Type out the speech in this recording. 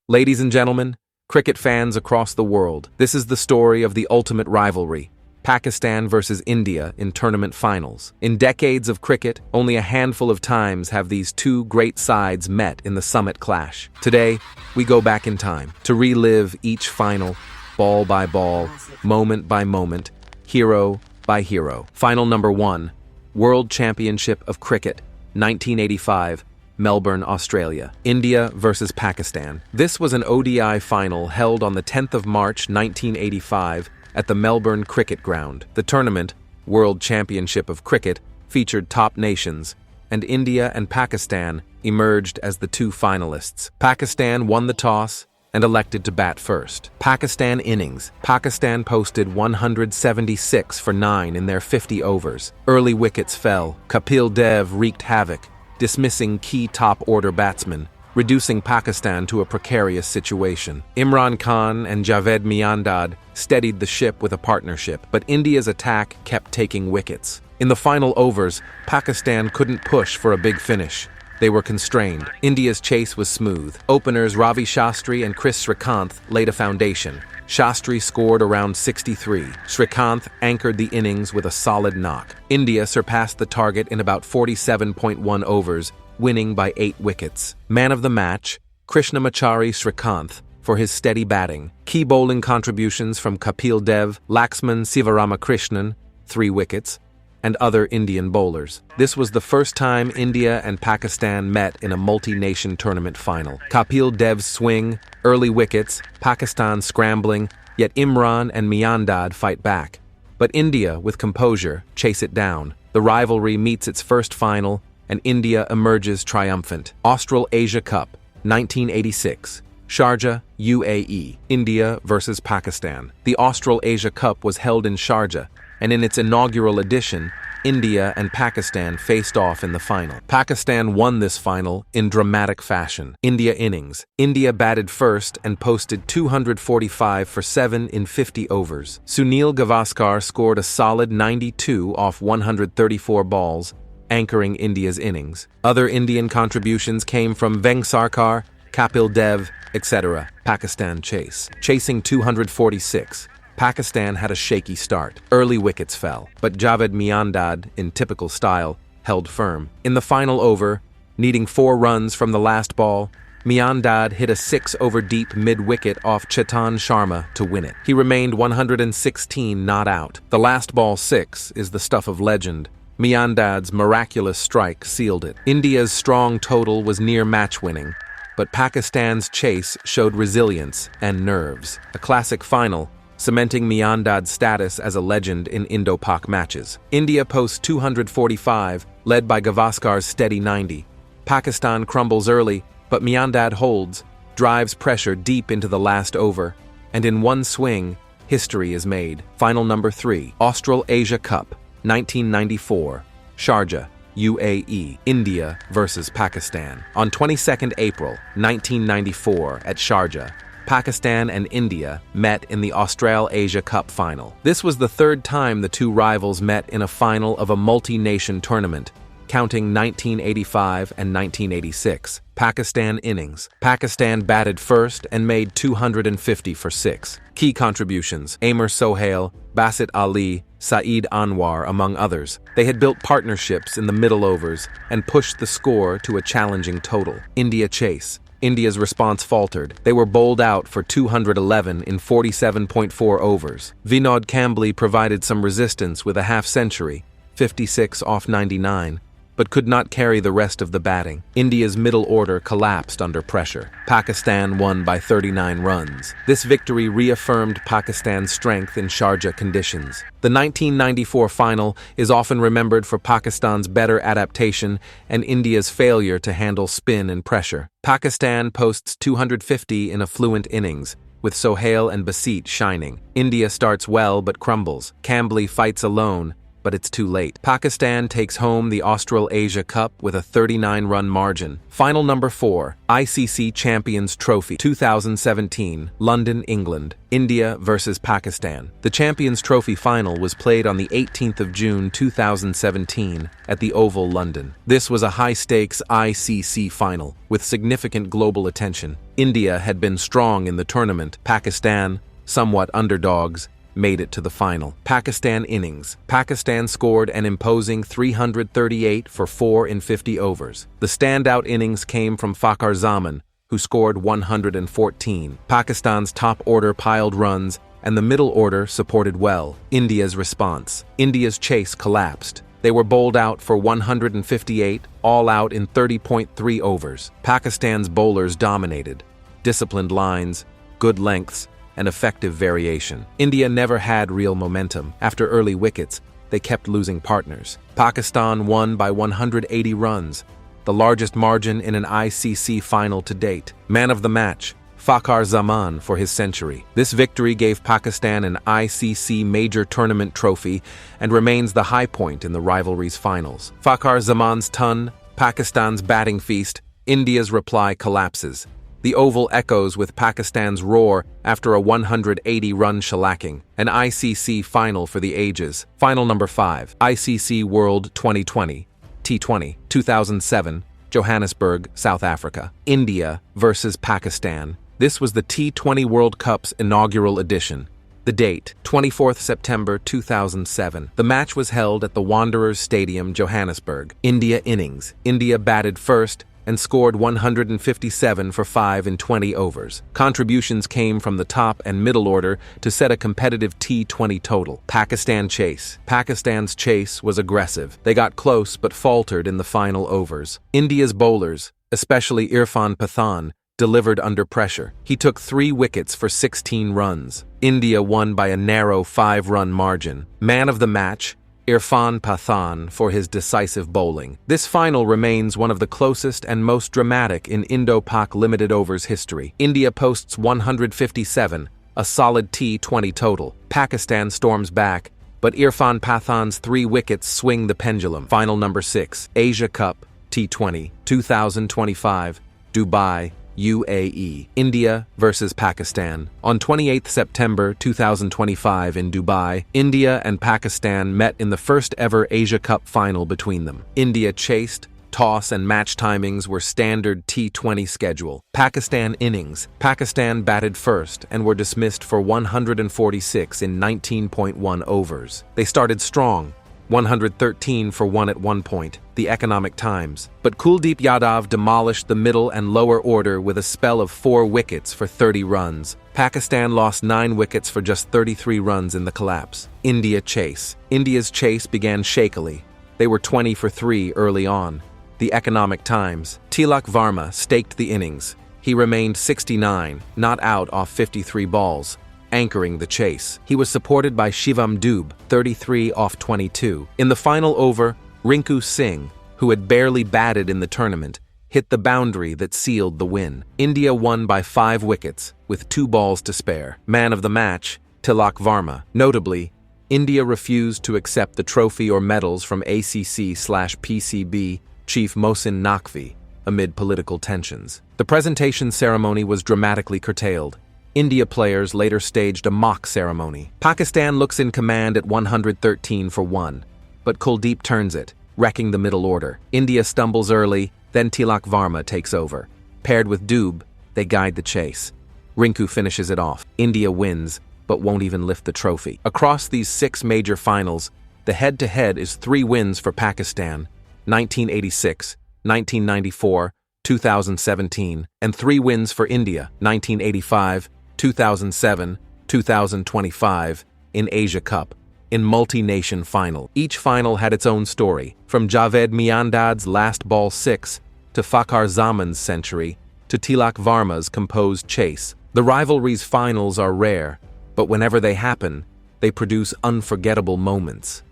Ladies and gentlemen, cricket fans across the world, this is the story of the ultimate rivalry, Pakistan versus India in tournament finals. In decades of cricket, only a handful of times have these two great sides met in the summit clash. Today, we go back in time to relive each final, ball by ball, moment by moment, hero by hero. Final number 1, World Championship of Cricket, 1985, Melbourne, Australia. India versus Pakistan. This was an ODI final held on the 10th of March 1985 at the Melbourne Cricket Ground. The tournament, World Championship of Cricket, featured top nations, and India and Pakistan emerged as the two finalists. Pakistan won the toss and elected to bat first. Pakistan innings. Pakistan posted 176 for 9 in their 50 overs. Early wickets fell. Kapil Dev wreaked havoc, dismissing key top-order batsmen, reducing Pakistan to a precarious situation. Imran Khan and Javed Miandad steadied the ship with a partnership, but India's attack kept taking wickets. In the final overs, Pakistan couldn't push for a big finish. They were constrained. India's chase was smooth. Openers Ravi Shastri and Chris Srikanth laid a foundation. Shastri scored around 63. Srikanth anchored the innings with a solid knock. India surpassed the target in about 47.1 overs, winning by 8 wickets. Man of the match, Krishnamachari Srikanth, for his steady batting. Key bowling contributions from Kapil Dev, Laxman Sivaramakrishnan, 3 wickets, and other Indian bowlers. This was the first time India and Pakistan met in a multi-nation tournament final. Kapil Dev's swing, early wickets, Pakistan scrambling, yet Imran and Miandad fight back. But India, with composure, chase it down. The rivalry meets its first final, and India emerges triumphant. Australasia Cup, 1986. Sharjah, UAE. India versus Pakistan. The Australasia Cup was held in Sharjah, and in its inaugural edition, India and Pakistan faced off in the final. Pakistan won this final in dramatic fashion. India innings. India batted first and posted 245 for 7 in 50 overs. Sunil Gavaskar scored a solid 92 off 134 balls, anchoring India's innings. Other Indian contributions came from Vengsarkar, Kapil Dev, etc. Pakistan chasing 246. Pakistan had a shaky start. Early wickets fell, but Javed Miandad, in typical style, held firm. In the final over, needing 4 runs from the last ball, Miandad hit a 6-over deep mid-wicket off Chetan Sharma to win it. He remained 116 not out. The last ball 6 is the stuff of legend. Miandad's miraculous strike sealed it. India's strong total was near match-winning, but Pakistan's chase showed resilience and nerves. A classic final, cementing Miandad's status as a legend in Indo-Pak matches. India posts 245, led by Gavaskar's steady 90. Pakistan crumbles early, but Miandad holds, drives pressure deep into the last over, and in one swing, history is made. Final number 3, Australasia Cup, 1994, Sharjah, UAE. India versus Pakistan. On 22nd April, 1994, at Sharjah, Pakistan and India met in the Australasia Cup final. This was the 3rd time the two rivals met in a final of a multi-nation tournament, counting 1985 and 1986. Pakistan innings. Pakistan batted first and made 250 for 6. Key contributions: Amir Sohail, Basit Ali, Saeed Anwar, among others. They had built partnerships in the middle overs and pushed the score to a challenging total. India chase. India's response faltered. They were bowled out for 211 in 47.4 overs. Vinod Kambli provided some resistance with a half-century, 56 off 99, but could not carry the rest of the batting. India's middle order collapsed under pressure. Pakistan won by 39 runs. This victory reaffirmed Pakistan's strength in Sharjah conditions. The 1994 final is often remembered for Pakistan's better adaptation and India's failure to handle spin and pressure. Pakistan posts 250 in a fluent innings, with Sohail and Basit shining. India starts well but crumbles. Kambli fights alone, but it's too late. Pakistan takes home the Australasia Cup with a 39-run margin. Final number 4, ICC Champions Trophy 2017, London, England. India versus Pakistan. The Champions Trophy final was played on the 18th of June 2017 at the Oval, London. This was a high-stakes ICC final with significant global attention. India had been strong in the tournament. Pakistan, somewhat underdogs, made it to the final. Pakistan innings. Pakistan scored an imposing 338 for 4 in 50 overs. The standout innings came from Babar Azam, who scored 114. Pakistan's top order piled runs, and the middle order supported well. India's response. India's chase collapsed. They were bowled out for 158, all out in 30.3 overs. Pakistan's bowlers dominated. Disciplined lines, good lengths, and effective variation. India never had real momentum. After early wickets, they kept losing partners. Pakistan won by 180 runs, the largest margin in an ICC final to date. Man of the match, Babar Azam for his century. This victory gave Pakistan an ICC major tournament trophy and remains the high point in the rivalry's finals. Babar Azam's ton, Pakistan's batting feast, India's reply collapses. The Oval echoes with Pakistan's roar after a 180-run shellacking. An ICC final for the ages. Final number 5, ICC World 2020, T20, 2007, Johannesburg, South Africa. India versus Pakistan. This was the T20 World Cup's inaugural edition. The date, 24th September 2007. The match was held at the Wanderers Stadium, Johannesburg. India innings. India batted first and scored 157 for 5 in 20 overs. Contributions came from the top and middle order to set a competitive T20 total. Pakistan chase. Pakistan's chase was aggressive. They got close but faltered in the final overs. India's bowlers, especially Irfan Pathan, delivered under pressure. He took 3 wickets for 16 runs. India won by a narrow 5-run margin. Man of the match, Irfan Pathan for his decisive bowling. This final remains one of the closest and most dramatic in Indo-Pak limited overs history. India posts 157, a solid T20 total. Pakistan storms back, but Irfan Pathan's 3 wickets swing the pendulum. Final number 6, Asia Cup, T20, 2025, Dubai, UAE. India versus Pakistan. On 28 September 2025 in Dubai, India and Pakistan met in the first ever Asia Cup final between them. India chased, toss and match timings were standard T20 schedule. Pakistan innings. Pakistan batted first and were dismissed for 146 in 19.1 overs. They started strong, 113 for 1 at one point, the Economic Times. But Kuldeep Yadav demolished the middle and lower order with a spell of 4 wickets for 30 runs. Pakistan lost 9 wickets for just 33 runs in the collapse. India chase. India's chase began shakily. They were 20 for 3 early on. The Economic Times. Tilak Varma staked the innings. He remained 69, not out off 53 balls, anchoring the chase. He was supported by Shivam Dube, 33 off 22. In the final over, Rinku Singh, who had barely batted in the tournament, hit the boundary that sealed the win. India won by 5 wickets, with 2 balls to spare. Man of the match, Tilak Varma. Notably, India refused to accept the trophy or medals from ACC/PCB chief Mohsin Naqvi amid political tensions. The presentation ceremony was dramatically curtailed. India players later staged a mock ceremony. Pakistan looks in command at 113 for 1, but Kuldeep turns it, wrecking the middle order. India stumbles early, then Tilak Varma takes over. Paired with Dube, they guide the chase. Rinku finishes it off. India wins, but won't even lift the trophy. Across these 6 major finals, the head-to-head is 3 wins for Pakistan, 1986, 1994, 2017, and 3 wins for India, 1985, 2007, 2025, in Asia Cup, in multi-nation final. Each final had its own story, from Javed Miandad's last ball 6, to Babar Azam's century, to Tilak Varma's composed chase. The rivalry's finals are rare, but whenever they happen, they produce unforgettable moments.